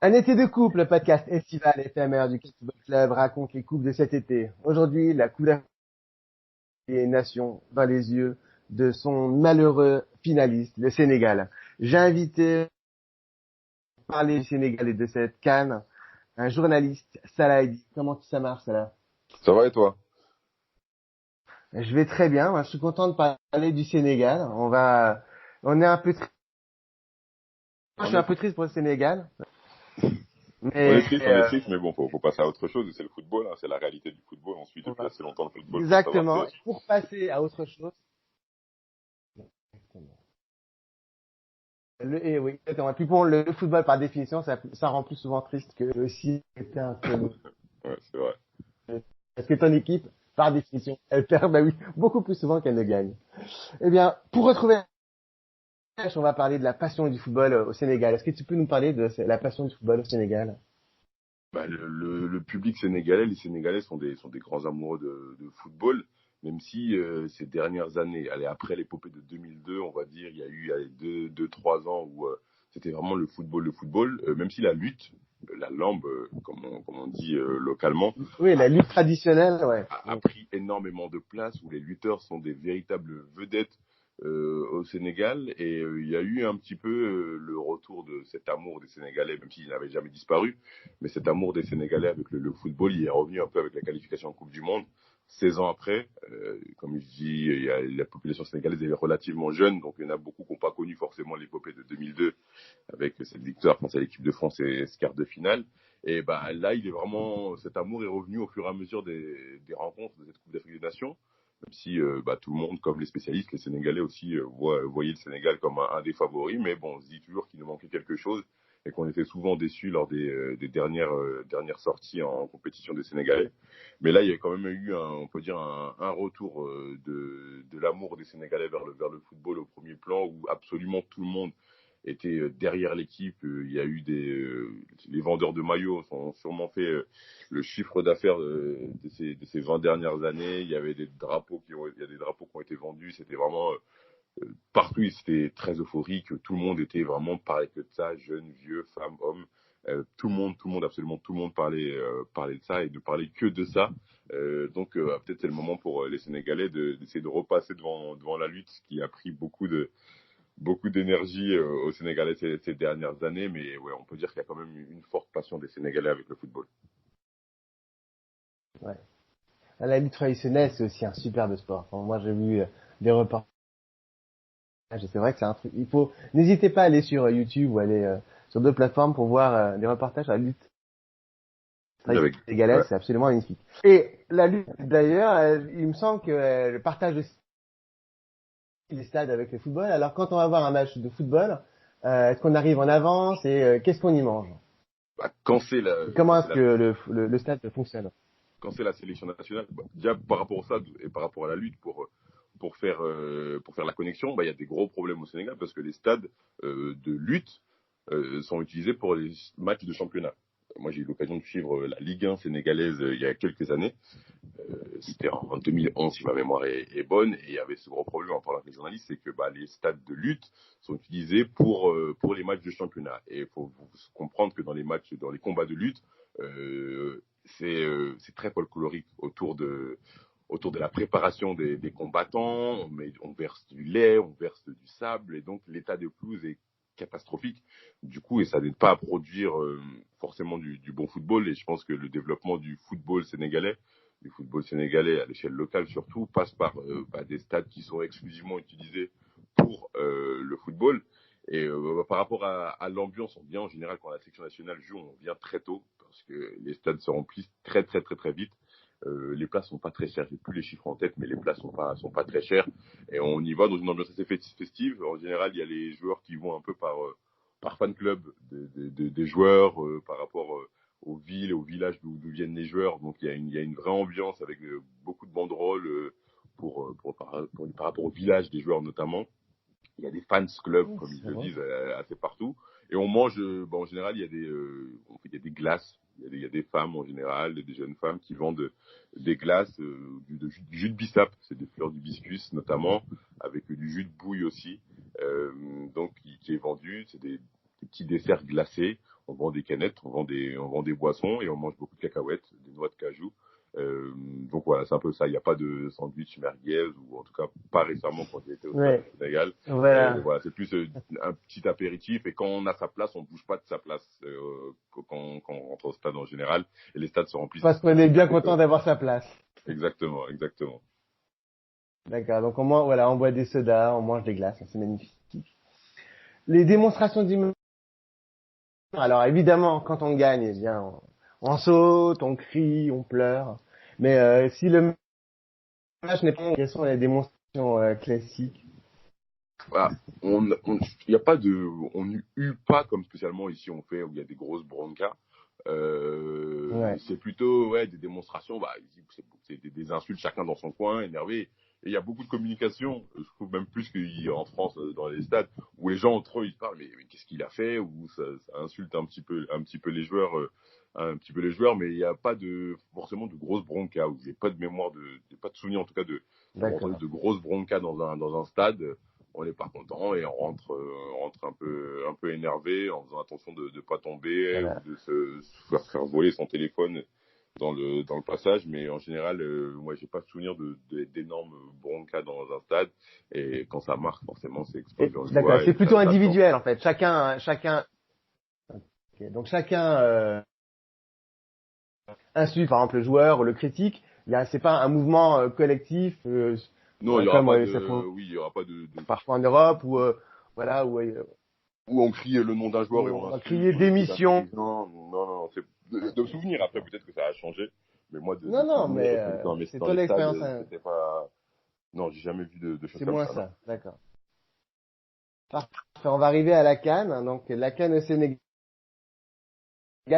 Un été de coupe, le podcast estival éphémère du Football Club raconte les coupes de cet été. Aujourd'hui, la Coupe d'Afrique des Nations dans les yeux de son malheureux finaliste, le Sénégal. J'ai invité à parler du Sénégal et de cette CAN un journaliste, Salah Eddy. Comment ça marche, Salah? Ça va et toi? Je vais très bien. Moi, je suis content de parler du Sénégal. On est un peu triste. Je On suis un est, peu triste pour le Sénégal. on est Mais, triste, mais bon, faut passer à autre chose. C'est le football, hein, c'est la réalité du football. On suit depuis assez longtemps le football pour savoir exactement. Pour passer à autre chose. Et oui, exactement. Et puis bon, le football, par définition, ça rend plus souvent triste que si c'était un peu. Ouais, c'est vrai. Parce que ton équipe, par définition, elle perd, bah oui, beaucoup plus souvent qu'elle ne gagne. Eh bien, pour retrouver, on va parler de la passion du football au Sénégal. Est-ce que tu peux nous parler de la passion du football au Sénégal? Bah, le public sénégalais, les Sénégalais sont des grands amoureux de football, même si ces dernières années, allez, après l'épopée de 2002, on va dire, il y a eu allez, deux, 3 ans où c'était vraiment le football, même si la lutte, la lambe, comme on dit localement, Oui, a, la lutte traditionnelle, ouais. a pris énormément de place, où les lutteurs sont des véritables vedettes au Sénégal. Et il y a eu un petit peu le retour de cet amour des Sénégalais, même s'il n'avait jamais disparu. Mais cet amour des Sénégalais avec le football, il est revenu un peu avec la qualification en Coupe du Monde. 16 ans après, comme je dis, la population sénégalaise est relativement jeune, donc il y en a beaucoup qui n'ont pas connu forcément l'épopée de 2002 avec cette victoire face à l'équipe de France et ce quart de finale. Et bah, là, cet amour est revenu au fur et à mesure des rencontres de cette Coupe d'Afrique des Nations. Même si tout le monde, comme les spécialistes, les Sénégalais aussi, voyaient le Sénégal comme un des favoris. Mais bon, on se dit toujours qu'il nous manquait quelque chose et qu'on était souvent déçus lors des dernières sorties en compétition des Sénégalais. Mais là, il y a quand même eu, on peut dire, un retour de l'amour des Sénégalais vers le football au premier plan, où absolument tout le monde était derrière l'équipe. Il y a eu les vendeurs de maillots ont sûrement fait le chiffre d'affaires de ces 20 dernières années. Il y avait il y a des drapeaux qui ont été vendus. C'était vraiment partout, c'était très euphorique. Tout le monde était vraiment pareil que de ça, jeunes, vieux, femmes, hommes. Absolument tout le monde parlait de ça et ne parlait que de ça. Donc peut-être c'est le moment pour les Sénégalais d'essayer de repasser devant la lutte, qui a pris beaucoup d'énergie au Sénégalais ces dernières années, mais ouais, on peut dire qu'il y a quand même une forte passion des Sénégalais avec le football. Ouais. La lutte traditionnelle, c'est aussi un superbe sport. Enfin, moi, j'ai vu des reportages. Et c'est vrai que c'est un truc. N'hésitez pas à aller sur YouTube ou aller sur d'autres plateformes pour voir des reportages sur la lutte Ouais. sénégalaise. C'est absolument magnifique. Et la lutte, d'ailleurs, il me semble que le partage aussi les stades avec le football. Alors, quand on va voir un match de football, est-ce qu'on arrive en avance et qu'est-ce qu'on y mange? Quand c'est Comment est-ce que le stade fonctionne? quand c'est la sélection nationale, déjà par rapport au stade et par rapport à la lutte pour faire la connexion, il y a des gros problèmes au Sénégal parce que les stades de lutte sont utilisés pour les matchs de championnat. Moi, j'ai eu l'occasion de suivre la Ligue 1 sénégalaise il y a quelques années. C'était en 2011, si ma mémoire est bonne, et il y avait ce gros problème en parlant avec les journalistes, c'est que les stades de lutte sont utilisés pour les matchs de championnat. Et il faut comprendre que dans les combats de lutte, c'est très folklorique autour de la préparation des combattants. On verse du lait, on verse du sable, et donc l'état de pelouse est catastrophique du coup, et ça n'aide pas à produire forcément du bon football. Et je pense que le développement du football sénégalais à l'échelle locale surtout, passe par des stades qui sont exclusivement utilisés pour le football. Et par rapport à l'ambiance, on vient en général quand la sélection nationale joue, on vient très tôt parce que les stades se remplissent très très très très vite. Les places sont pas très chères, j'ai plus les chiffres en tête, mais les places sont pas très chères. Et on y va dans une ambiance assez festive. En général, il y a les joueurs qui vont un peu par fan club des joueurs, par rapport aux villes et aux villages d'où viennent les joueurs. Donc il y a une vraie ambiance avec beaucoup de banderoles par rapport au village des joueurs notamment. Il y a des fans clubs, Oh, comme ils c'est le vrai. disent, assez partout. Et on mange, en général, il y a des glaces. Il y a des femmes en général, des jeunes femmes qui vendent des glaces, du jus de bissap, c'est des fleurs d'hibiscus notamment, avec du jus de bouille aussi, qui est vendu. C'est des des petits desserts glacés. On vend des canettes, on vend des boissons et on mange beaucoup de cacahuètes, des noix de cajou. Donc voilà, c'est un peu ça. Il n'y a pas de sandwich merguez ou en tout cas pas récemment quand j'ai été au Ouais. Sénégal. Voilà. Voilà, c'est plus un petit apéritif et quand on a sa place, on bouge pas de sa place quand on rentre au stade en général et les stades se remplissent. Parce qu'on est bien content d'avoir sa place. Exactement, exactement. D'accord. Donc on boit des sodas, on mange des glaces, c'est magnifique. Les démonstrations d'humeur. Alors évidemment, quand on gagne, eh bien, on saute, on crie, on pleure. Mais si le match n'est pas, quelles sont les démonstrations classiques? Voilà. Y a pas de, on hue pas comme spécialement ici on fait où il y a des grosses broncas. Ouais. C'est plutôt des démonstrations. Bah, c'est des insultes chacun dans son coin, énervé. Et il y a beaucoup de communication. Je trouve même plus qu'en France dans les stades où les gens entre eux ils se parlent. Mais qu'est-ce qu'il a fait? Ou ça insulte un petit peu les joueurs. Un petit peu les joueurs, mais il n'y a pas forcément de grosses broncas, ou j'ai pas de mémoire j'ai pas de souvenir en tout cas d'avoir entendu de grosses broncas dans un stade. On n'est pas content et on rentre un peu énervé en faisant attention de ne pas tomber Voilà. ou de se faire voler son téléphone dans le passage. Mais en général, moi, j'ai pas souvenir d'énormes broncas dans un stade. Et quand ça marque, forcément, c'est explosé en D'accord. joie. C'est Et plutôt ça individuel en fait. Chacun. Okay. Donc chacun insulte par exemple le joueur ou le critique. C'est pas un mouvement collectif non, il y aura comme pas ça de, oui, il y aura pas parfois en Europe ou voilà où où on crie le nom d'un joueur et on on va insulte crier démission. Non, non, c'est de souvenir. Après, peut-être que ça a changé. Mais moi, de Non, souvenir, mais c'est dans ton les stades, expérience. c'était pas. Non, j'ai jamais vu de choses C'est comme moins ça. Non. ça. D'accord. Parfait. On va arriver à la CAN. Donc la CAN au Sénégal.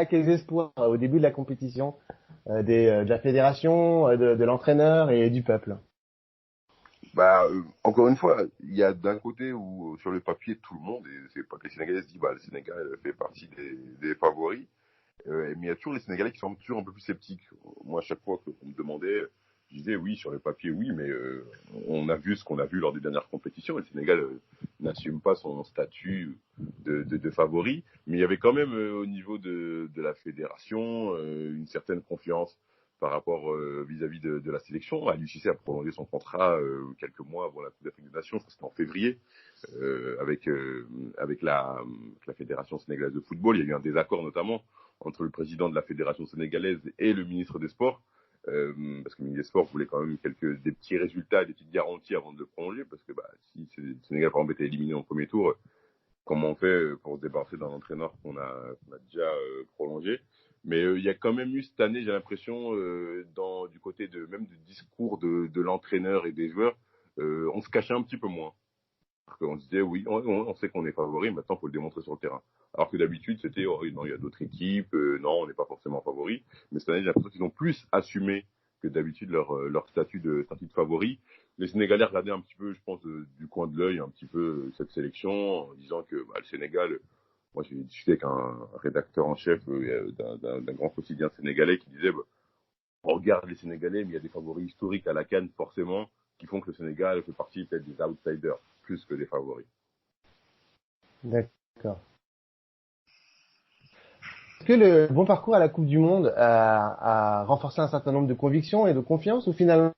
Quels espoirs au début de la compétition de la fédération, de l'entraîneur et du peuple? Bah, encore une fois, il y a d'un côté où sur le papier tout le monde, et c'est pas que les Sénégalais se disent bah le Sénégal fait partie des favoris, mais il y a toujours les Sénégalais qui sont toujours un peu plus sceptiques. Moi, à chaque fois qu'on me demandait, je disais oui sur le papier oui, mais on a vu ce qu'on a vu lors des dernières compétitions. Et le Sénégal n'assume pas son statut de favori, mais il y avait quand même au niveau de la fédération une certaine confiance par rapport vis-à-vis de la sélection. Aliou Cissé a prolongé son contrat quelques mois avant la Coupe d'Afrique des Nations, c'était en février, avec la Fédération sénégalaise de football. Il y a eu un désaccord notamment entre le président de la Fédération sénégalaise et le ministre des Sports, parce que le ministre des Sports voulait quand même des petits résultats, des petites garanties avant de le prolonger, parce que si le Sénégal par exemple était éliminé en premier tour, comment on fait pour se débarrasser d'un entraîneur qu'on a déjà prolongé. Mais il y a quand même eu cette année, j'ai l'impression, du côté même du discours de l'entraîneur et des joueurs, on se cachait un petit peu moins. Parce qu'on se disait, oui, on sait qu'on est favori, maintenant il faut le démontrer sur le terrain. Alors que d'habitude, c'était, oh, non, il y a d'autres équipes, non, on n'est pas forcément favori. Mais cette année, j'ai l'impression qu'ils ont plus assumé que d'habitude leur statut de favori. Les Sénégalais regardaient un petit peu, je pense, du coin de l'œil, un petit peu cette sélection, en disant que le Sénégal, moi j'ai discuté avec un rédacteur en chef d'un grand quotidien sénégalais qui disait, on regarde les Sénégalais, mais il y a des favoris historiques à la CAN, forcément, qui font que le Sénégal fait partie peut-être des outsiders, plus que des favoris. D'accord. Est-ce que le bon parcours à la Coupe du Monde a renforcé un certain nombre de convictions et de confiance, ou finalement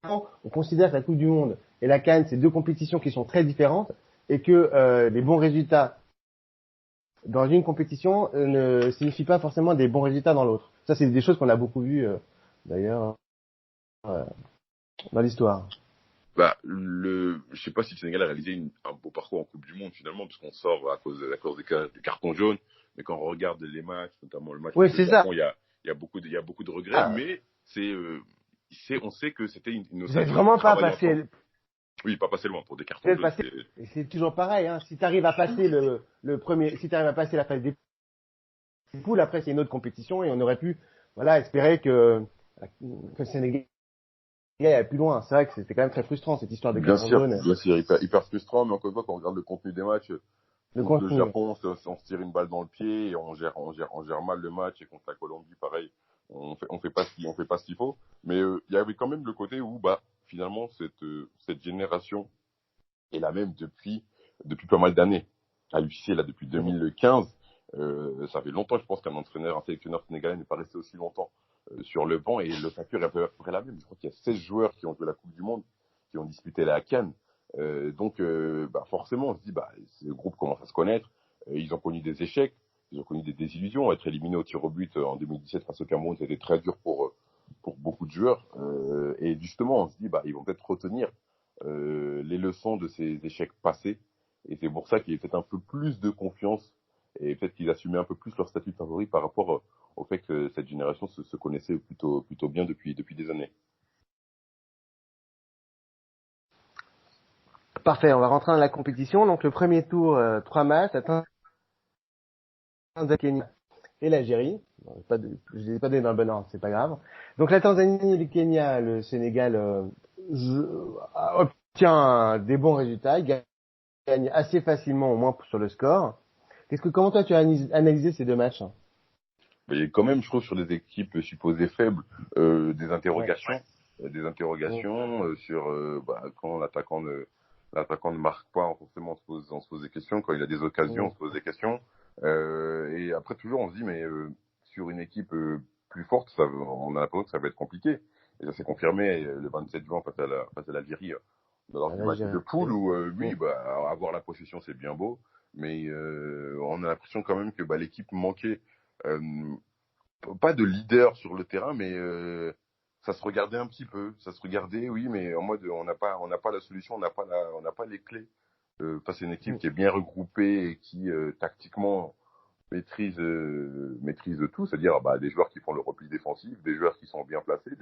on considère que la Coupe du Monde et la CAN, c'est deux compétitions qui sont très différentes et que les bons résultats dans une compétition ne signifient pas forcément des bons résultats dans l'autre? Ça, c'est des choses qu'on a beaucoup vues d'ailleurs dans l'histoire. Je sais pas si le Sénégal a réalisé un beau parcours en Coupe du Monde finalement, puisqu'on sort à cause des cartons jaunes. Mais quand on regarde les matchs, notamment le match contre le Japon, il y a beaucoup de regrets. Mais on sait que c'était une Vous n'êtes ossature vraiment de pas travail passé. ensemble. Oui, pas passé loin pour des cartons jaunes. Et c'est toujours pareil. Hein. Si tu arrives à passer le premier, si tu arrives à passer la phase des poules, après c'est une autre compétition et on aurait pu, espérer que le Sénégal aille plus loin. C'est vrai que c'était quand même très frustrant cette histoire de carton jaune. Bien sûr, hyper frustrant. Mais encore une fois, quand on regarde le contenu des matchs, contre le Japon, on se tire une balle dans le pied et on gère mal le match. Et contre la Colombie, pareil, on fait pas ce qu'il faut. Mais il y avait quand même le côté où finalement cette génération est la même depuis pas mal d'années. à l'UFC là depuis 2015. Ça fait longtemps, je pense, qu'un entraîneur, un sélectionneur sénégalais n'est pas resté aussi longtemps sur le banc, et le facteur est à peu près la même. Je crois qu'il y a 16 joueurs qui ont joué la Coupe du Monde, qui ont disputé la CAN. Forcément, on se dit, ce groupe commence à se connaître. Ils ont connu des échecs, ils ont connu des désillusions. Être éliminé au tir au but en 2017 face au Cameroun, c'était très dur pour beaucoup de joueurs. Et justement, on se dit, ils vont peut-être retenir les leçons de ces échecs passés. Et c'est pour ça qu'il y a peut-être un peu plus de confiance, et peut-être qu'ils assumaient un peu plus leur statut de favori par rapport au fait que cette génération se connaissait plutôt bien depuis des années. Parfait, on va rentrer dans la compétition. Donc le premier tour, 3 matchs, la Tanzanie, Kenya et l'Algérie. Je ne les ai pas donné dans le bon ordre, c'est pas grave. Donc la Tanzanie, le Kenya, le Sénégal obtient des bons résultats, il gagne assez facilement, au moins sur le score. Comment toi tu as analysé ces deux matchs? Mais il y a quand même, je trouve, sur des équipes supposées faibles, des interrogations. Ouais. Des interrogations sur quand l'attaquant ne marque pas, forcément on se pose des questions. Quand il a des occasions, on se pose des questions. Et après, toujours, on se dit, mais sur une équipe plus forte, on a l'impression que ça va être compliqué. Et ça s'est confirmé le 27 juin face à l'Algérie, lors du match de poule, où avoir la possession, c'est bien beau, mais on a l'impression quand même que l'équipe manquait, pas de leader sur le terrain, mais ça se regardait un petit peu. Ça se regardait, oui, mais en mode on n'a pas la solution, on n'a pas les clés. Face à une équipe qui est bien regroupée et qui tactiquement maîtrise tout, c'est-à-dire des joueurs qui font le repli défensif, des joueurs qui sont bien placés,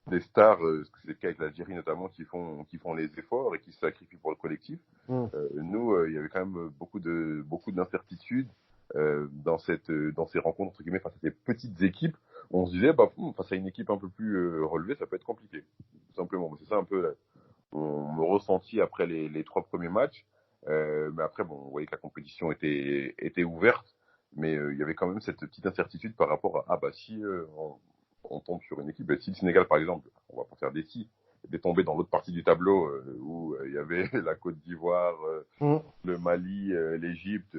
des stars, c'est le cas avec l'Algérie notamment, qui font les efforts et qui se sacrifient pour le collectif. Nous, il y avait quand même beaucoup d'incertitudes dans ces rencontres entre guillemets face à ces petites équipes. On se disait face à une équipe un peu plus relevée, ça peut être compliqué, tout simplement. C'est ça un peu mon ressenti après les 3 premiers matchs. Mais après, on voyait que la compétition était ouverte, mais il y avait quand même cette petite incertitude par rapport à si on tombe sur une équipe, si le Sénégal par exemple, on va pas faire des si, était tombé dans l'autre partie du tableau où il y avait la Côte d'Ivoire, le Mali, l'Égypte,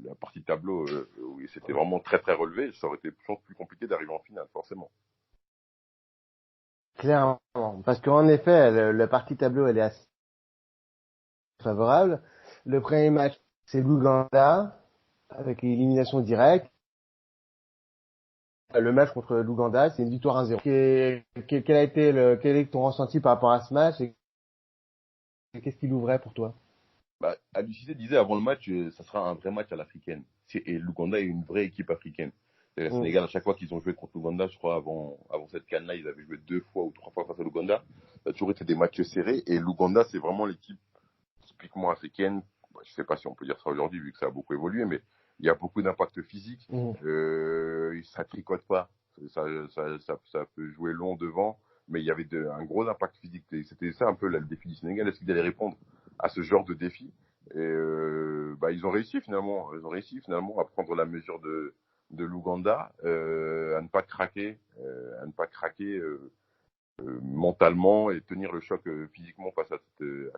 la partie de tableau où c'était vraiment très très relevé, ça aurait été plus compliqué d'arriver en finale, forcément. Clairement, parce qu'en effet, la partie tableau, elle est assez favorable. Le premier match, c'est l'Ouganda, avec l'élimination directe. Le match contre l'Ouganda, c'est une victoire 1-0. Quel est ton ressenti par rapport à ce match et qu'est-ce qu'il ouvrait pour toi? Alucissé disait avant le match, ça sera un vrai match à l'africaine. Et l'Ouganda est une vraie équipe africaine. Et le Sénégal, à chaque fois qu'ils ont joué contre l'Ouganda, je crois avant cette CAN-là, ils avaient joué 2 fois ou 3 fois face à l'Ouganda. Ça a toujours été des matchs serrés. Et l'Ouganda, c'est vraiment l'équipe typiquement africaine. Je sais pas si on peut dire ça aujourd'hui, vu que ça a beaucoup évolué, mais il y a beaucoup d'impact physique. Ça tricote pas. Ça peut jouer long devant, mais il y avait un gros impact physique. Et c'était ça un peu le défi du Sénégal. Est-ce qu'ils allaient répondre à ce genre de défi? Et ils ont réussi finalement. Ils ont réussi finalement à prendre la mesure de l'Ouganda, à ne pas craquer, mentalement, et tenir le choc physiquement face à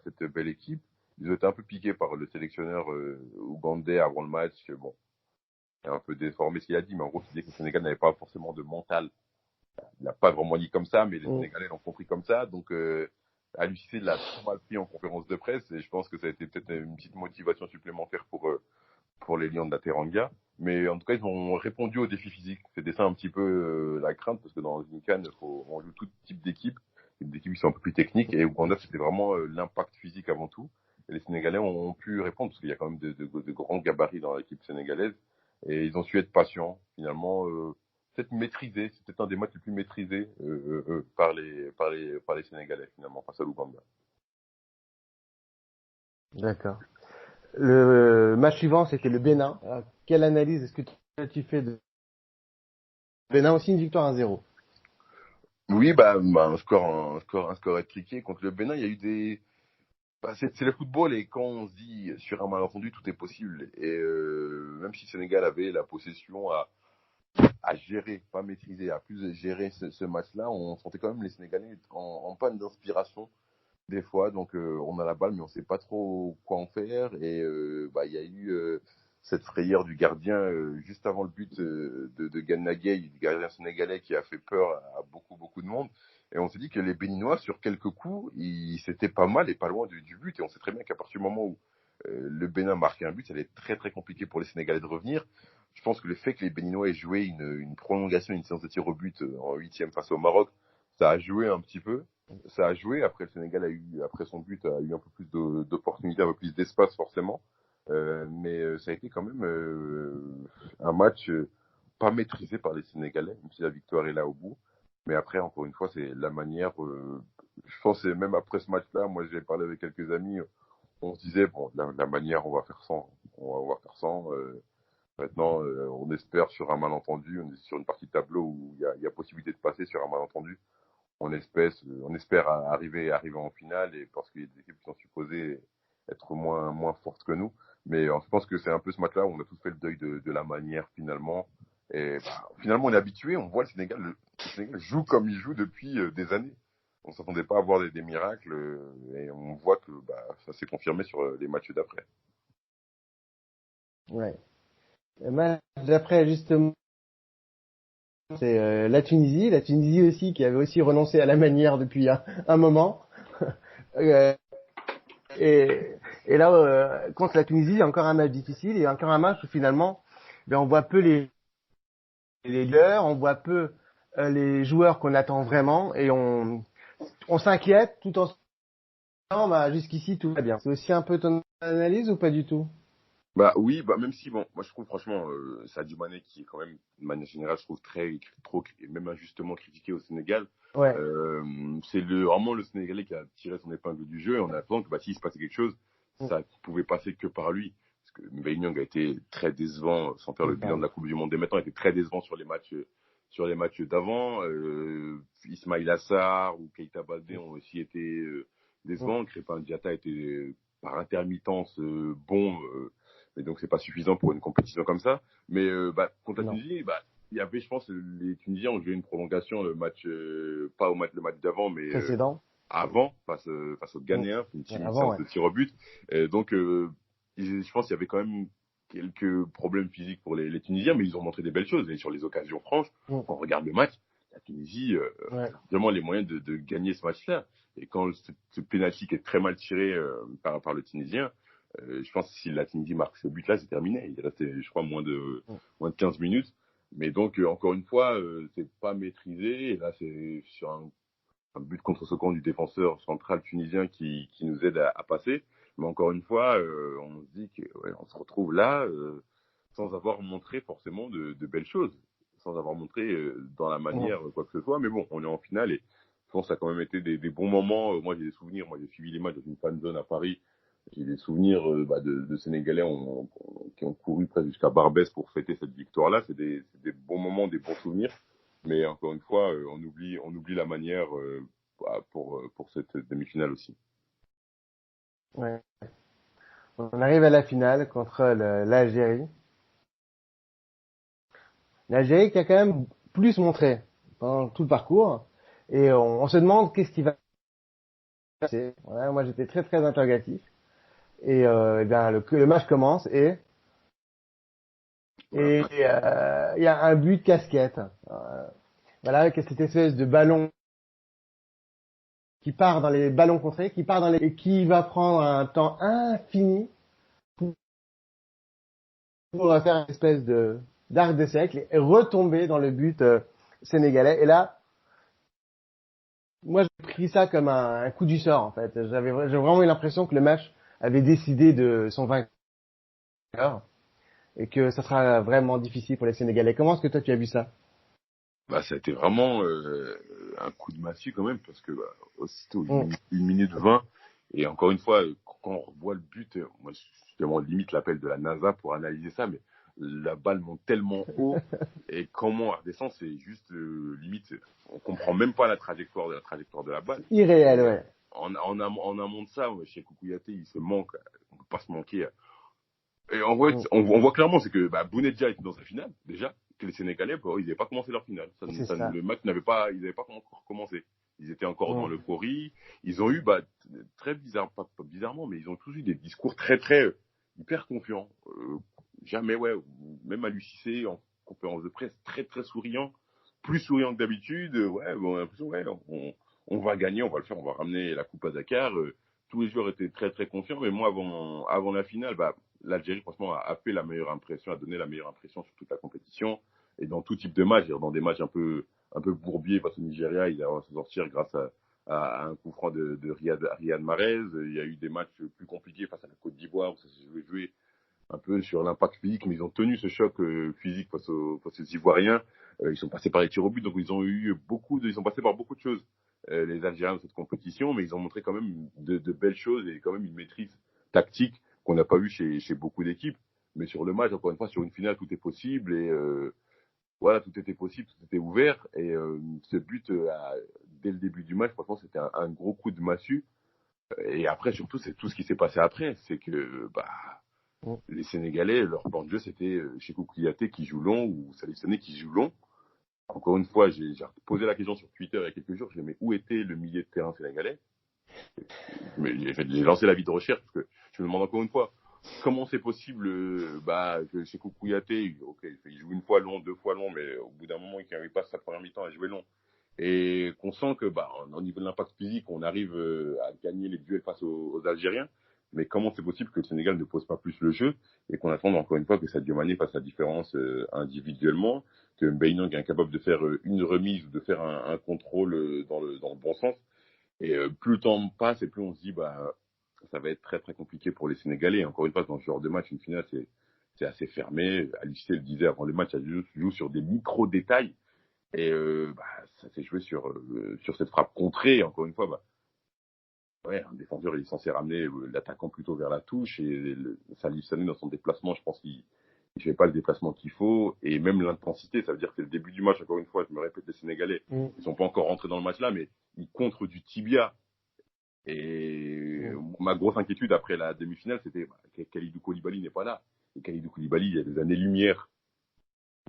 cette belle équipe. Ils ont été un peu piqués par le sélectionneur ougandais avant le match. Bon, il a un peu déformé ce qu'il a dit, mais en gros, il disait que le Sénégal n'avait pas forcément de mental. Il n'a pas vraiment dit comme ça, mais les Sénégalais l'ont compris comme ça. Donc, à l'UCC, il l'a trop mal pris en conférence de presse, et je pense que ça a été peut-être une petite motivation supplémentaire pour les Lions de la Teranga. Mais en tout cas, ils ont répondu aux défis physiques. C'était ça un petit peu la crainte, parce que dans une CAN, on joue tout type d'équipe, des équipes qui sont un peu plus techniques, et Ouganda, c'était vraiment l'impact physique avant tout. Et les Sénégalais ont pu répondre, parce qu'il y a quand même de grands gabarits dans l'équipe sénégalaise, et ils ont su être patients, finalement, peut-être maîtrisés. C'est peut-être un des matchs les plus maîtrisés par les Sénégalais, finalement, face à l'Ouganda. D'accord. Le match suivant, c'était le Bénin. Alors, quelle analyse est-ce que tu fais de Bénin? Aussi une victoire 1-0. Oui, un score étriqué contre le Bénin. Il y a eu c'est le football, et quand on se dit sur un malentendu, tout est possible. Et même si le Sénégal avait la possession à gérer, pas maîtriser, à plus gérer ce match-là, on sentait quand même les Sénégalais en panne d'inspiration des fois. Donc on a la balle, mais on sait pas trop quoi en faire. Et il y a eu cette frayeur du gardien juste avant le but de Gana Gueye, du gardien sénégalais, qui a fait peur à beaucoup de monde. Et on s'est dit que les Béninois, sur quelques coups, c'était pas mal et pas loin du but. Et on sait très bien qu'à partir du moment où le Bénin marquait un but, ça allait être très compliqué pour les Sénégalais de revenir. Je pense que le fait que les Béninois aient joué une prolongation, une séance de tir au but en huitième face au Maroc, ça a joué un petit peu. Ça a joué. Après, le Sénégal a eu, après son but, a eu un peu plus d'opportunités, un peu plus d'espace forcément. Mais ça a été quand même un match pas maîtrisé par les Sénégalais, même si la victoire est là au bout. Mais après, encore une fois, c'est la manière. Je pense que même après ce match-là, moi j'ai parlé avec quelques amis, on se disait bon, la manière, on va faire sans, on va faire sans. Maintenant, on espère sur un malentendu, on est sur une partie de tableau où il y a possibilité de passer sur un malentendu. On espère arriver en finale, et parce qu'il y a des équipes qui sont supposées être moins fortes que nous. Mais je pense que c'est un peu ce match-là où on a tous fait le deuil de la manière finalement. Et finalement, on est habitué, on voit le Sénégal joue comme il joue depuis des années. On s'attendait pas à voir des miracles, et on voit que ça s'est confirmé sur les matchs d'après. Ouais. Le match d'après, justement, c'est la Tunisie. La Tunisie aussi, qui avait aussi renoncé à la manière depuis un moment. Euh, et, et là, contre la Tunisie, il y a encore un match difficile et encore un match où finalement, on voit peu les leaders, on voit peu les joueurs qu'on attend vraiment, et on s'inquiète tout en se disant, jusqu'ici tout va bien. C'est aussi un peu ton analyse ou pas du tout? Bah oui, même si bon, moi je trouve franchement Sadio Mané, qui est quand même de manière générale, je trouve trop et même injustement critiqué au Sénégal. Ouais. C'est vraiment le Sénégalais qui a tiré son épingle du jeu, et on attend que s'il se passait quelque chose, ça pouvait passer que par lui. Parce que Mbaye Niang a été très décevant, sans faire le C'est bilan ça. de la Coupe du Monde des maintenant, a été très décevant sur les matchs d'avant. Ismaïla Sarr ou Keita Baldé ont aussi été décevants. Crépin Diatta était par intermittence bon. Mais donc c'est pas suffisant pour une compétition comme ça. Mais contre la Non. Tunisie, il y avait, je pense, les Tunisiens ont joué une prolongation, le match, pas le match d'avant, mais Précédent. avant, face aux Mm. Ghanéens, une Avant, séance ouais. de tir au but. Donc je pense qu'il y avait quand même quelques problèmes physiques pour les Tunisiens, mais ils ont montré des belles choses. Et sur les occasions franches, Mm. quand on regarde le match, la Tunisie Ouais. a vraiment les moyens de gagner ce match-là. Et quand ce penalty qui est très mal tiré par le Tunisien, je pense que si la Tunisie marque ce but-là, c'est terminé. Il restait, je crois, Mm. moins de 15 minutes. Mais donc, encore une fois, c'est pas maîtrisé. Et là, c'est sur un but contre ce camp du défenseur central tunisien qui nous aide à passer. Mais encore une fois, on se dit que on se retrouve là sans avoir montré forcément de belles choses, sans avoir montré dans la Mm. manière quoi que ce soit. Mais bon, on est en finale, et je pense que ça a quand même été des bons moments. Moi, j'ai des souvenirs. Moi, j'ai suivi les matchs dans une fan zone à Paris. J'ai des souvenirs de Sénégalais qui ont couru presque jusqu'à Barbès pour fêter cette victoire-là. C'est des bons moments, des bons souvenirs. Mais encore une fois, on oublie la manière pour cette demi-finale aussi. Ouais. On arrive à la finale contre l'Algérie. L'Algérie qui a quand même plus montré pendant tout le parcours. Et on se demande qu'est-ce qui va se passer. Voilà, moi, j'étais très interrogatif. Et, le match commence Voilà. il y a un but de casquette. Voilà, avec cette espèce de ballon qui part dans les ballons contrés, et qui va prendre un temps infini pour faire une espèce de d'arc de cercle et retomber dans le but sénégalais. Et là, moi, j'ai pris ça comme un coup du sort, en fait. J'ai vraiment eu l'impression que le match avait décidé de son vainqueur et que ça sera vraiment difficile pour les Sénégalais. Comment est-ce que toi tu as vu ça? Ça a été vraiment un coup de massue quand même, parce que aussitôt Mm. 1 minute 20, et encore une fois, quand on revoit le but, moi justement limite l'appel de la NASA pour analyser ça, mais la balle monte tellement haut, et comment elle redescend, c'est juste limite, on comprend même pas la trajectoire de la balle. Irréel, Et ouais. en amont de ça, chez Kouyaté, il se manque, on peut pas se manquer. Et Mm. on voit clairement, c'est que Bounedjah était dans sa finale, déjà, que les Sénégalais, ils n'avaient pas commencé leur finale. C'est ça. Le match ils n'avaient pas encore commencé. Ils étaient encore dans Mm. l'euphorie. Ils ont eu, très bizarre, pas bizarrement, mais ils ont tous eu des discours hyper confiants. Jamais, ouais, même à l'UCC, en conférence de presse, très, très souriant. Plus souriant que d'habitude. Ouais, bon, on a l'impression, ouais, on va gagner, on va le faire, on va ramener la coupe à Dakar. Tous les joueurs étaient très, très confiants. Mais moi, avant la finale, l'Algérie, franchement, a fait la meilleure impression, a donné la meilleure impression sur toute la compétition. Et dans tout type de match, dans des matchs un peu bourbiers face au Nigeria, il a s'en sortir grâce à un coup franc de Riyad Mahrez. Il y a eu des matchs plus compliqués face à la Côte d'Ivoire où ça s'est joué un peu sur l'impact physique, mais ils ont tenu ce choc physique face aux Ivoiriens. Ils sont passés par les tirs au but, donc ils ont passé par beaucoup de choses, les Algériens, de cette compétition, mais ils ont montré quand même de belles choses et quand même une maîtrise tactique qu'on n'a pas eu chez beaucoup d'équipes. Mais sur le match, encore une fois, sur une finale, tout est possible et voilà, tout était possible, tout était ouvert. Et ce but, dès le début du match, franchement, c'était un gros coup de massue. Et après, surtout, c'est tout ce qui s'est passé après. C'est que Mm. les Sénégalais, leur plan de jeu, c'était Cheikhou Kouyaté qui joue long ou Salif Sané qui joue long. Encore une fois, j'ai posé la question sur Twitter il y a quelques jours. J'ai dit, mais où était le milieu de terrain sénégalais? Mais j'ai lancé la vie de recherche parce que je me demande encore une fois comment c'est possible que Cheikhou Kouyaté, ok, il joue une fois long, deux fois long, mais au bout d'un moment, il passe sa première mi-temps à jouer long. Et qu'on sent que, au niveau de l'impact physique, on arrive à gagner les duels face aux Algériens. Mais comment c'est possible que le Sénégal ne pose pas plus le jeu et qu'on attende encore une fois que Sadio Mané fasse la différence individuellement, que Mbaye est incapable de faire une remise ou de faire un contrôle dans le bon sens. Et plus le temps passe et plus on se dit, ça va être très très compliqué pour les Sénégalais. Encore une fois, dans ce genre de match, une finale, c'est assez fermé. Alice le disait avant le match, elle joue sur des micro-détails. Et ça s'est joué sur cette frappe contrée. Encore une fois, ouais, un défenseur il est censé ramener l'attaquant plutôt vers la touche. Et Salif Sané, dans son déplacement, je pense qu'il ne fait pas le déplacement qu'il faut. Et même l'intensité, ça veut dire que c'est le début du match. Encore une fois, je me répète, les Sénégalais, Mm. ils sont pas encore rentrés dans le match là, mais ils contrent du tibia. Et Mm. ma grosse inquiétude après la demi-finale, c'était que Kalidou Koulibaly n'est pas là. Et Kalidou Koulibaly, il y a des années-lumière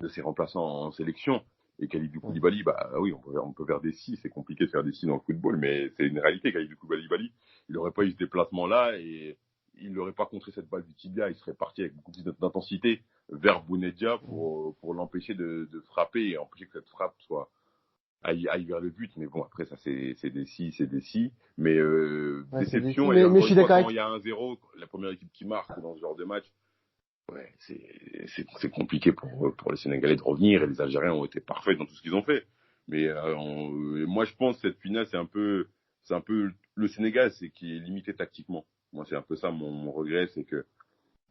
de ses remplaçants en sélection. Et Kalidou Mm. Koulibaly, oui, on peut faire des si, c'est compliqué de faire des si dans le football, mais c'est une réalité. Kalidou Koulibaly, il n'aurait pas eu ce déplacement-là et il n'aurait pas contré cette balle du tibia. Il serait parti avec beaucoup plus d'intensité vers Bounedjah pour l'empêcher de frapper et empêcher que cette frappe aille vers le but. Mais bon, après, ça, c'est des si, c'est des si. Mais Ouais, c'est déception, décis. et Mais je encore suis une fois, d'accord quand il avec. y a 1-0, la première équipe qui marque dans ce genre de match, ouais, c'est compliqué pour les Sénégalais de revenir et les Algériens ont été parfaits dans tout ce qu'ils ont fait. Mais moi, je pense que cette finale, c'est un peu le Sénégal, c'est qui est limité tactiquement. Moi, c'est un peu ça mon regret, c'est que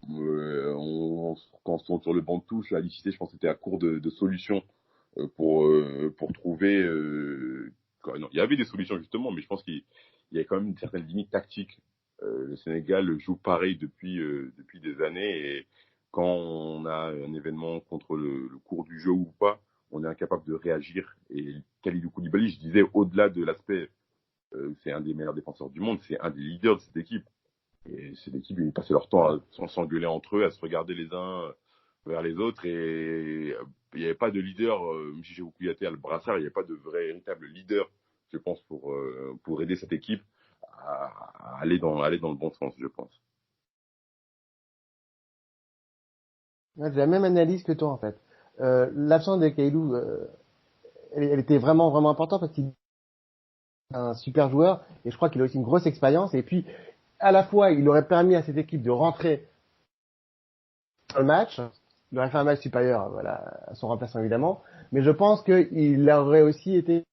quand on se tourne sur le banc de touche, la Licité, je pense que c'était à court de solutions pour trouver. Non, il y avait des solutions justement, mais je pense qu'il y a quand même une certaine limite tactique. Le Sénégal joue pareil depuis des années et quand on a un événement contre le cours du jeu ou pas, on est incapable de réagir. Et Kalidou Koulibaly, je disais, au-delà de l'aspect, c'est un des meilleurs défenseurs du monde, c'est un des leaders de cette équipe. Et cette équipe, ils passaient leur temps à s'engueuler entre eux, à se regarder les uns vers les autres. Et il n'y avait pas de leader, même si j'ai beaucoup Kouyaté à le brassard, il n'y avait pas de vrai, véritable leader, je pense, pour aider cette équipe à aller dans le bon sens, je pense. Ouais, j'ai la même analyse que toi en fait. L'absence de Kailou, elle était vraiment vraiment importante parce qu'il est un super joueur et je crois qu'il a aussi une grosse expérience. Et puis à la fois, il aurait permis à cette équipe de rentrer dans le match. Il aurait fait un match supérieur, voilà, à son remplaçant évidemment. Mais je pense qu'il aurait aussi été,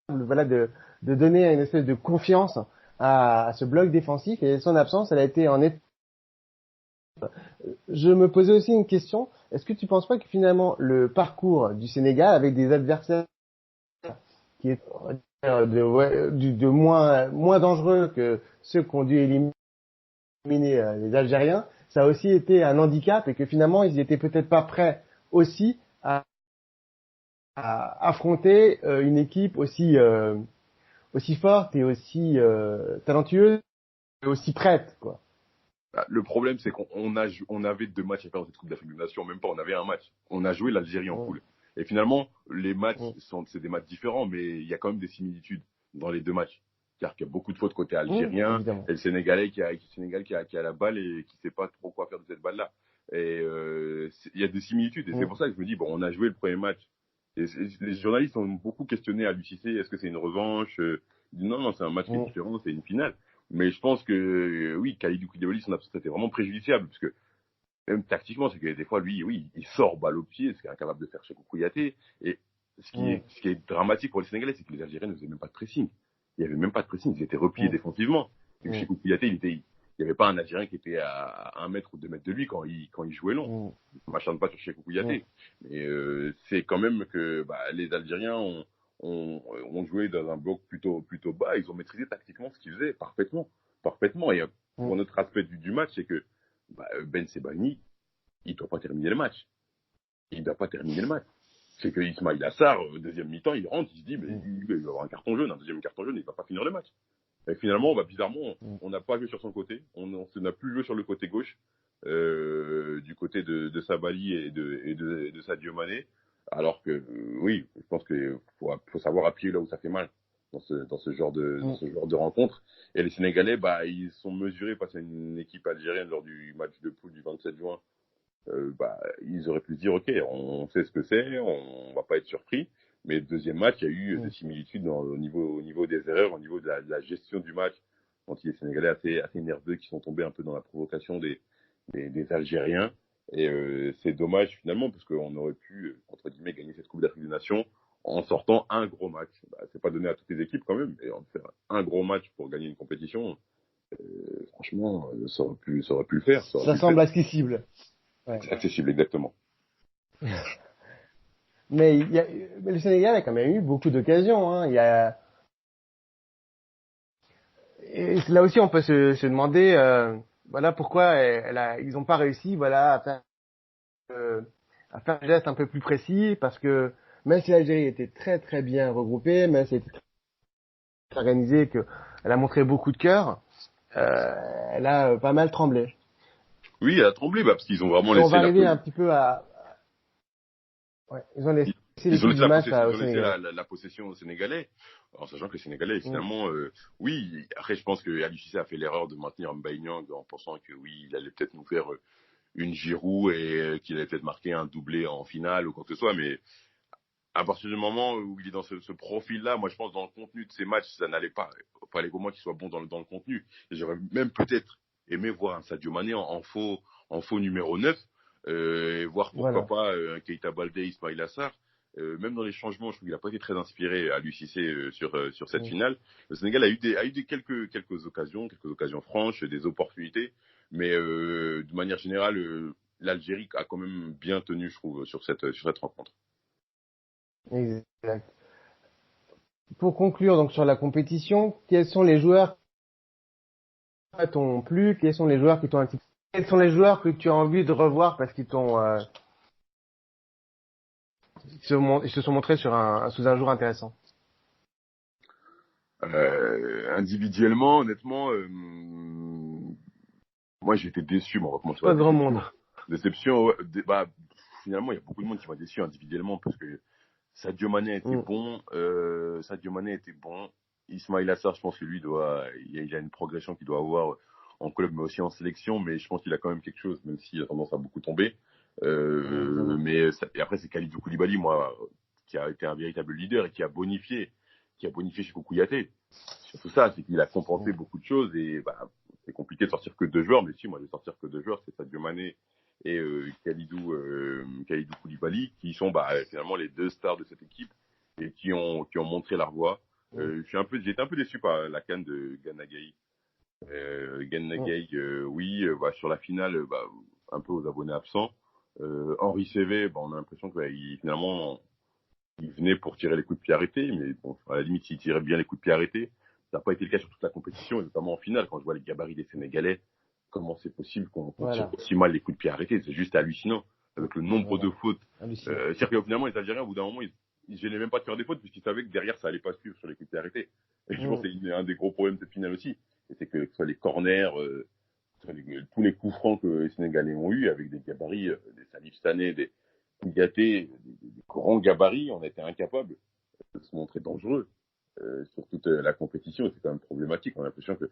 voilà, de donner une espèce de confiance à ce bloc défensif. Et son absence, elle a été en effet. Je me posais aussi une question. Est-ce que tu penses pas que finalement le parcours du Sénégal avec des adversaires qui est de moins dangereux que ceux qui ont dû éliminer les Algériens, ça a aussi été un handicap et que finalement ils étaient peut-être pas prêts aussi à affronter une équipe aussi forte et aussi talentueuse et aussi prête, quoi. Le problème, c'est on avait 2 matchs à faire dans cette Coupe d'Afrique des Nations, même pas, on avait un match. On a joué l'Algérie en Mm, poule. Et finalement, les matchs, mm, c'est des matchs différents, mais il y a quand même des similitudes. dans les deux matchs. Car qu'il y a beaucoup de fautes côté algérien, et le Sénégalais qui a la balle et qui sait pas trop quoi faire de cette balle-là. Et il y a des similitudes. Et c'est pour ça que je me dis, bon, on a joué le premier match. Et les journalistes ont beaucoup questionné à l'UCC, est-ce que c'est une revanche? Non, c'est un match qui est différent, c'est une finale. Mais je pense que, oui, Kalidou Koulibaly, son absence était vraiment préjudiciable, parce que même tactiquement, c'est que des fois, lui, oui, il sort balle au pied, ce qu'il est incapable de faire chez Kouyaté. Et ce qui est dramatique pour les Sénégalais, c'est que les Algériens ne faisaient même pas de pressing. Il n'y avait même pas de pressing, ils étaient repliés défensivement. Et chez Kouyaté, il n'y avait pas un Algérien qui était à 1 mètre ou 2 mètres de lui quand il jouait long. Je ne m'acharne pas sur Cheikhou Kouyaté. Mais c'est quand même que les Algériens ont joué dans un bloc plutôt bas. Ils ont maîtrisé tactiquement ce qu'ils faisaient parfaitement. Et pour notre aspect du match, c'est que Ben Sebaini, il ne doit pas terminer le match. C'est que Ismaïla Assar, deuxième mi-temps, il rentre, il se dit, mais il va avoir un carton jaune, un deuxième carton jaune, il ne va pas finir le match. Et finalement, bizarrement, on n'a pas joué sur son côté, on n'a plus joué sur le côté gauche, du côté de Sabali et de Sadio Mané, alors que, oui, je pense qu'il faut savoir appuyer là où ça fait mal dans ce genre de rencontre. Et les Sénégalais, ils sont mesurés face à une équipe algérienne lors du match de poule du 27 juin. Ils auraient pu se dire, ok, on sait ce que c'est, on va pas être surpris. Mais le deuxième match, il y a eu des similitudes au niveau des erreurs, au niveau de la gestion du match, quand il y a des Sénégalais assez nerveux qui sont tombés un peu dans la provocation des Algériens. Et c'est dommage finalement, parce qu'on aurait pu, entre guillemets, gagner cette Coupe d'Afrique des Nations en sortant un gros match. C'est pas donné à toutes les équipes quand même, et en faire un gros match pour gagner une compétition, franchement, ça aurait pu le faire. Ça semble accessible. Ouais. C'est accessible, exactement. Mais le Sénégal a quand même eu beaucoup d'occasions. Hein. Et là aussi, on peut se demander, pourquoi ils n'ont pas réussi, à faire un geste un peu plus précis, parce que même si l'Algérie était très très bien regroupée, même si elle était très organisée, qu'elle a montré beaucoup de cœur, elle a pas mal tremblé. Oui, elle a tremblé, parce qu'ils ont vraiment laissé. On va arriver un petit peu à. Ouais, ils ont laissé la possession aux Sénégalais, en sachant que les Sénégalais, finalement, oui, après je pense que Aliou Cissé a fait l'erreur de maintenir Mbaye Niang en pensant que oui, il allait peut-être nous faire une Giroud et qu'il allait peut-être marquer un doublé en finale ou quoi que ce soit, mais à partir du moment où il est dans ce profil-là, moi je pense dans le contenu de ces matchs, ça n'allait pas. Il fallait pour moi qu'il soit bon dans le contenu. Et j'aurais même peut-être aimé voir un Sadio Mané en faux numéro 9, et voir pourquoi pas un Keita Baldé, Ismaïla Sarr. Même dans les changements, je trouve qu'il n'a pas été très inspiré à l'UCC sur cette finale. Le Sénégal a eu quelques occasions franches, des opportunités, mais de manière générale, l'Algérie a quand même bien tenu, je trouve, sur cette rencontre. Exact. Pour conclure donc sur la compétition, quels sont les joueurs qui t'ont plu, quels sont les joueurs qui t'ont quels sont les joueurs que tu as envie de revoir parce qu'ils t'ont ils se sont montrés sous un jour intéressant. Individuellement, honnêtement, moi j'ai été déçu. On va commencer pas grand monde. Déception. Finalement, il y a beaucoup de monde qui m'a déçu individuellement parce que Sadio Mané était bon. Ismaïla Sarr, je pense que lui il a une progression qu'il doit avoir en club, mais aussi en sélection. Mais je pense qu'il a quand même quelque chose, même s'il a tendance à beaucoup tomber. Et après, c'est Kalidou Koulibaly, moi, qui a été un véritable leader et qui a bonifié chez Kouyaté. Surtout ça, c'est qu'il a compensé beaucoup de choses et c'est compliqué de sortir que 2 joueurs, mais si, moi je vais sortir que 2 joueurs, c'est Sadio Mané et Kalidou Koulibaly, qui sont finalement les 2 stars de cette équipe et qui ont montré leur voie. J'ai été un peu déçu par la CAN de Gana Gueye. Oui, sur la finale, un peu aux abonnés absents. Henri Saivet, on a l'impression que finalement il venait pour tirer les coups de pied arrêtés, mais bon, à la limite, s'il tirait bien les coups de pied arrêtés, ça n'a pas été le cas sur toute la compétition, et notamment en finale, quand je vois les gabarits des Sénégalais, comment c'est possible qu'on tire aussi mal les coups de pied arrêtés? C'est juste hallucinant, avec le nombre de fautes. C'est-à-dire que finalement, les Algériens, au bout d'un moment, ils gênaient même pas de faire des fautes, puisqu'ils savaient que derrière, ça allait pas suivre sur les coups de pied arrêtés. Et je pense que c'est un des gros problèmes de cette finale aussi. Et c'est que ce soit les corners, tous les coups francs que les Sénégalais ont eu, avec des gabarits, des Salif Sané, des Kouyaté, des grands gabarits, on était incapables de se montrer dangereux. sur toute la compétition. Et c'est quand même problématique. On a l'impression que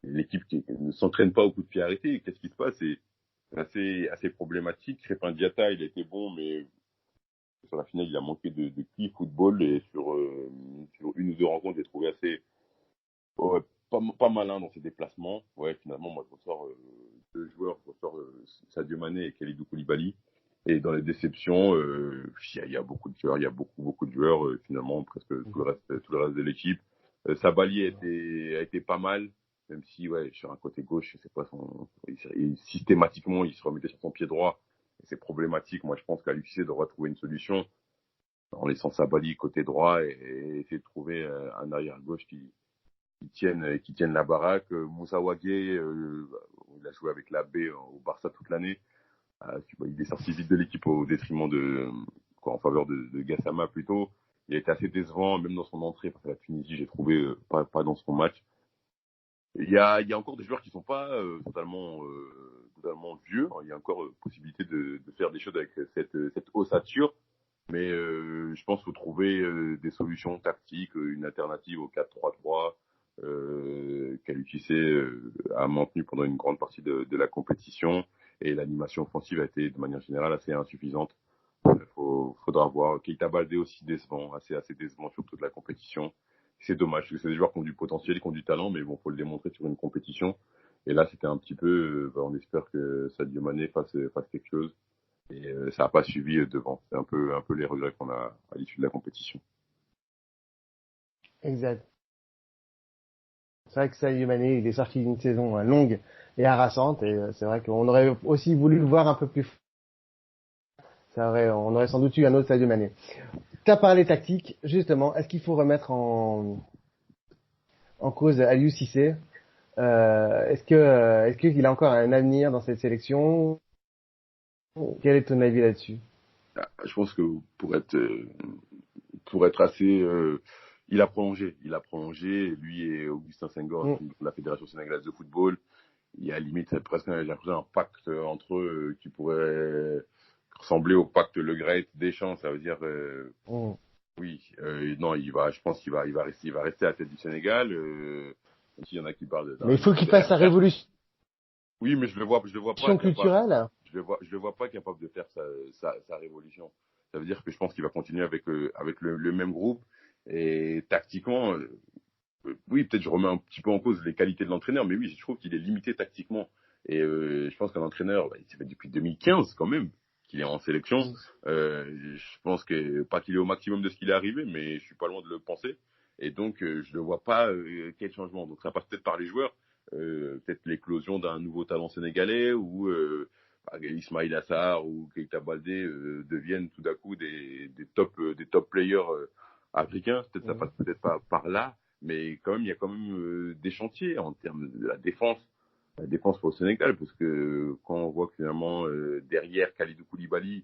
l'équipe ne s'entraîne pas au coup de pied arrêté. Qu'est-ce qui se passe? C'est assez problématique. Crépin Diatta, il a été bon, mais sur la finale, il a manqué de QI football. Et sur une ou deux rencontres, j'ai trouvé assez ouais, pas malin dans ses déplacements. Ouais, finalement, moi, je ressors deux joueurs. Je ressors Sadio Mané et Kalidou Koulibaly. Et dans les déceptions, il y a beaucoup de joueurs, il y a beaucoup de joueurs, finalement, presque tout le reste de l'équipe. Sabali a été pas mal, même si, ouais, sur un côté gauche, c'est pas systématiquement, il se remettait sur son pied droit. Et c'est problématique. Moi, je pense qu'Aliou devrait trouver une solution en laissant Sabali côté droit et essayer de trouver un arrière gauche qui tienne la baraque. Moussa Wagué, il a joué avec la B au Barça toute l'année. Il est sorti vite de l'équipe au détriment en faveur de Gassama plutôt. Il a été assez décevant, même dans son entrée face à la Tunisie, j'ai trouvé pas dans son match. Il y a encore des joueurs qui sont pas totalement vieux. Il y a encore possibilité de faire des choses avec cette ossature. Mais je pense qu'il faut trouver des solutions tactiques, une alternative au 4-3-3 qu'Aliou a maintenu pendant une grande partie de la compétition. Et l'animation offensive a été de manière générale assez insuffisante. Faudra voir. Keita Baldé aussi décevant, assez décevant sur toute la compétition. C'est dommage, parce que c'est des joueurs qui ont du potentiel, qui ont du talent, mais bon, faut le démontrer sur une compétition. Et là, c'était un petit peu, on espère que Sadio Mané fasse quelque chose. Et ça n'a pas suivi devant. C'est un peu les regrets qu'on a à l'issue de la compétition. Exact. C'est vrai que Sadio Mané, il est sorti d'une saison longue et harassante, et c'est vrai qu'on aurait aussi voulu le voir un peu plus. On aurait sans doute eu un autre Sadio Mané. T'as parlé tactique, justement. Est-ce qu'il faut remettre en cause Aliou Cissé? Est-ce qu'il a encore un avenir dans cette sélection? Quel est ton avis là-dessus? Je pense que pour être assez, il a prolongé, lui et Augustin Senghor, Mm. de la Fédération sénégalaise de football. Il y a limite presque, j'ai l'impression, un pacte entre eux qui pourrait ressembler au pacte Le Graët Deschamps. Ça veut dire, Mm. oui, non, je pense qu'il va rester à la tête du Sénégal. Même s'il y en a qui parlent Mais il faut qu'il de fasse sa R4. révolution Oui, mais je le vois pas capable. culturelle. Je le vois pas capable de faire sa révolution. Ça veut dire que je pense qu'il va continuer avec le même groupe. Et tactiquement, oui, peut-être je remets un petit peu en cause les qualités de l'entraîneur, mais oui, je trouve qu'il est limité tactiquement. Et je pense qu'un entraîneur, il fait depuis 2015 quand même qu'il est en sélection. Mm. Je pense que pas qu'il est au maximum de ce qu'il est arrivé, mais je suis pas loin de le penser. Et donc je ne vois pas quel changement. Donc ça passe peut-être par les joueurs, peut-être l'éclosion d'un nouveau talent sénégalais ou Ismaïl Assar ou Keita Baldé deviennent tout d'un coup des top players africains. Peut-être ça Mm. passe peut-être pas par là, mais quand même il y a quand même des chantiers en termes de la défense. La défense pour le Sénégal, parce que quand on voit que finalement derrière Kalidou Koulibaly,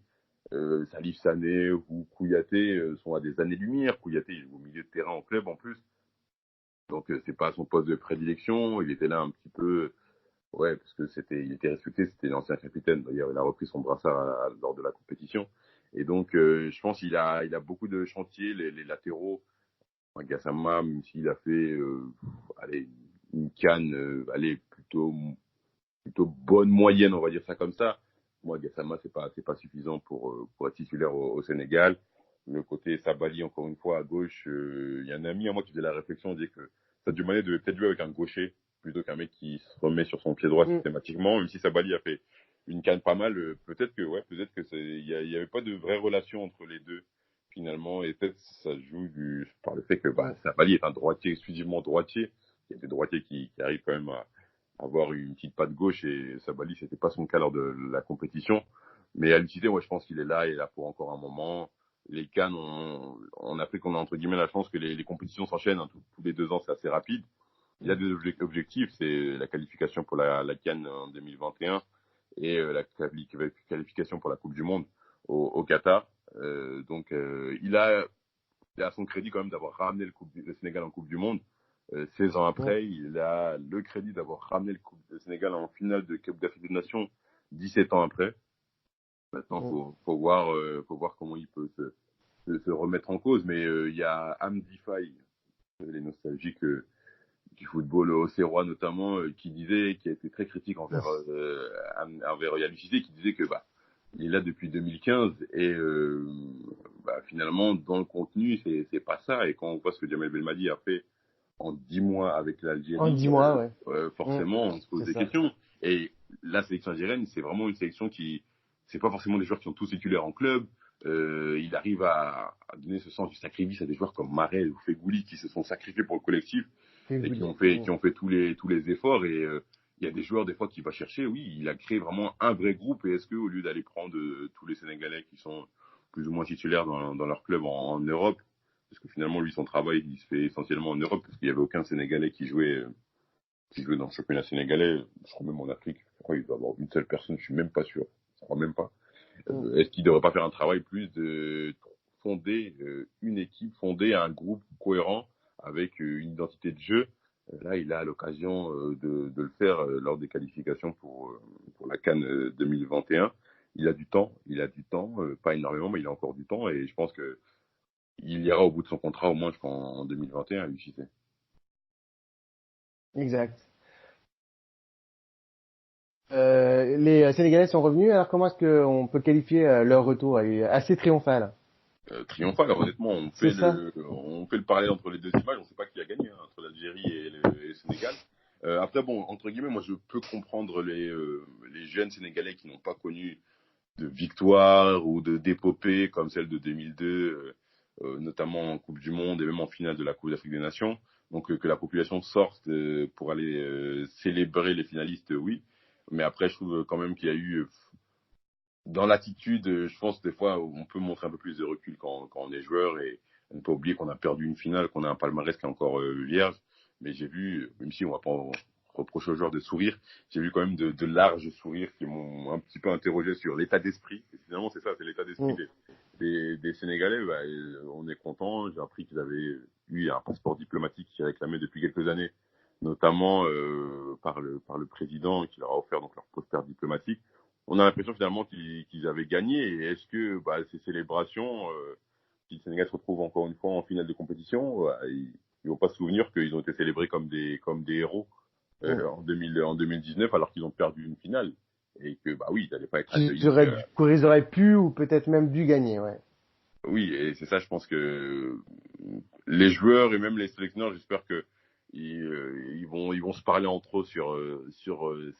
Salif Sané ou Kouyaté sont à des années-lumière. Kouyaté, il joue au milieu de terrain en club en plus, donc c'est pas son poste de prédilection. Il était là un petit peu, ouais, parce que il était respecté, c'était l'ancien capitaine. D'ailleurs, il a repris son brassard lors de la compétition. Et donc, je pense qu'il a beaucoup de chantiers, les latéraux. Gassama, même s'il a fait, allez, une canne, allez, plutôt bonne moyenne, on va dire ça comme ça. Moi, Gassama, c'est pas suffisant pour être titulaire au Sénégal. Le côté Sabali, encore une fois, à gauche, il y a un ami à moi qui faisait la réflexion, on dit que Sadio Mané devait peut-être jouer avec un gaucher plutôt qu'un mec qui se remet sur son pied droit Mm. systématiquement. Même si Sabali a fait une canne pas mal, peut-être que il y avait pas de vraie relation entre les deux finalement, et peut-être ça joue par le fait que Mm. Sabali est un droitier, exclusivement droitier. Il y a des droitiers qui arrivent quand même à avoir une petite patte gauche, et Sabali, c'était pas son cas lors de la compétition. Mais à l'utilité, moi, je pense qu'il est là pour encore un moment. Les CAN, en Afrique, on a entre guillemets la chance que les compétitions s'enchaînent, hein, tous les 2 ans, c'est assez rapide. Il y a des objectifs, c'est la qualification pour la CAN en 2021 et la qualification pour la Coupe du Monde au Qatar. Donc, il a son crédit quand même d'avoir ramené le Sénégal en Coupe du Monde. 16 ans Mm. après, il a le crédit d'avoir ramené le Sénégal en finale de Coupe d'Afrique des Nations 17 ans après. Maintenant, Mm. faut voir comment il peut se remettre en cause. Mais il y a Hamdi Faye, les nostalgiques du football auxerrois notamment, qui a été très critique envers Yann Cissé, qui disait que il est là depuis 2015 et finalement dans le contenu c'est pas ça. Et quand on voit ce que Jamel Belmadi a fait en 10 mois avec En l'Algérie, 10 mois, ouais. forcément on se pose des ça. questions. Et la sélection algérienne, c'est vraiment une sélection c'est pas forcément des joueurs qui sont tous titulaires en club. Il arrive à donner ce sens du sacrifice à des joueurs comme Marel ou Fegouli qui se sont sacrifiés pour le collectif et qui ont fait tous les efforts. Et il y a des joueurs des fois qui va chercher. Oui, il a créé vraiment un vrai groupe. Et est-ce que au lieu d'aller prendre tous les Sénégalais qui sont plus ou moins titulaires dans leur club en Europe, parce que finalement lui son travail il se fait essentiellement en Europe parce qu'il y avait aucun Sénégalais qui jouait dans le championnat sénégalais. Je crois même en Afrique. Je crois qu'il doit y avoir une seule personne. Je suis même pas sûr. Je crois même pas. Est-ce qu'il ne devrait pas faire un travail plus de fonder une équipe, fonder un groupe cohérent avec une identité de jeu? Là, il a l'occasion de le faire lors des qualifications pour la CAN 2021. Il a du temps, pas énormément, mais il a encore du temps et je pense que il ira au bout de son contrat au moins jusqu'en 2021 à l'UJC. Exact. Les Sénégalais sont revenus. Alors comment est-ce qu'on peut qualifier leur retour? Il est assez triomphal. Triomphal. Alors, honnêtement, on fait le parallèle entre les deux images. On ne sait pas qui a gagné entre l'Algérie et le Sénégal. Après, bon, entre guillemets, moi, je peux comprendre les jeunes Sénégalais qui n'ont pas connu de victoire ou d'épopée comme celle de 2002, notamment en Coupe du Monde et même en finale de la Coupe d'Afrique des Nations. Donc, que la population sorte pour aller célébrer les finalistes, oui. Mais après, je trouve quand même qu'il y a eu dans l'attitude, je pense des fois on peut montrer un peu plus de recul quand on est joueur et ne pas oublier qu'on a perdu une finale, qu'on a un palmarès qui est encore vierge. Mais j'ai vu, même si on va pas reprocher aux joueurs de sourire, j'ai vu quand même de larges sourires qui m'ont un petit peu interrogé sur l'état d'esprit. Et finalement c'est ça, c'est l'état d'esprit des Sénégalais. On est content. J'ai appris qu'ils avaient eu un passeport diplomatique qui réclamait depuis quelques années, notamment par le président qui leur a offert donc leur passeport diplomatique. On a l'impression finalement qu'ils avaient gagné. Et est-ce que ces célébrations, si le Sénégal se retrouve encore une fois en finale de compétition, ils vont pas se souvenir qu'ils ont été célébrés comme des héros en 2019 alors qu'ils ont perdu une finale et que oui, ils n'allaient pas être accueillis. Ils auraient pu ou peut-être même dû gagner, ouais. Oui, et c'est ça, je pense que les joueurs et même les sélectionneurs, j'espère que ils vont se parler entre eux sur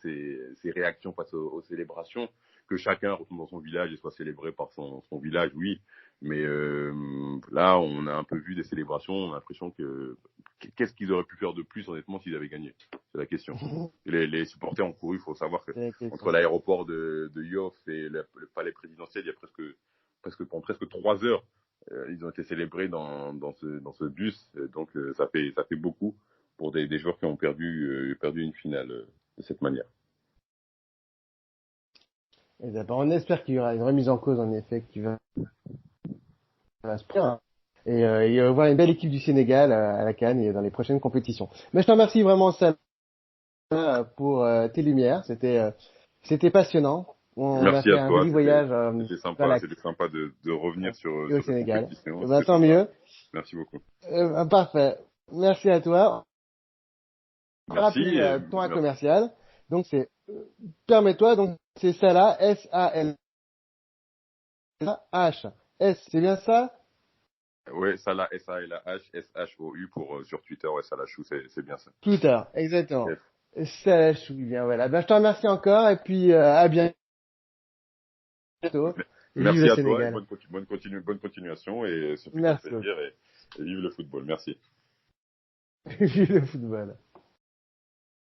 ces réactions face aux célébrations, que chacun retourne dans son village et soit célébré par son village, oui. Mais là, on a un peu vu des célébrations, on a l'impression que qu'est-ce qu'ils auraient pu faire de plus, honnêtement, s'ils avaient gagné? C'est la question. Les supporters ont couru, il faut savoir que entre l'aéroport de Yoff et le palais présidentiel, il y a presque 3 heures. Ils ont été célébrés dans ce bus, donc ça fait beaucoup pour des joueurs qui ont perdu une finale de cette manière. Et d'abord, on espère qu'il y aura une remise en cause en effet qui va se prendre et voir une belle équipe du Sénégal à la CAN et dans les prochaines compétitions. Mais je te remercie vraiment Sam pour tes lumières, c'était passionnant. Merci à toi. Un joli voyage. C'était sympa de revenir sur au Sénégal. compétition. Tant mieux. Merci beaucoup. Parfait. Merci à toi. Merci. Ton commercial. Donc permets-toi, donc c'est Salah, S-A-L-H. S, c'est bien ça? Oui, Salah, S-A-L-H, S-H-O-U sur Twitter, ouais, Salah Chou, c'est bien ça. Twitter, exactement. Yes. Salah Chou, bien voilà. Je te remercie encore et puis à bientôt. Merci à toi et bonne continuation et ce fut un plaisir et vive le football. Merci. Vive le football.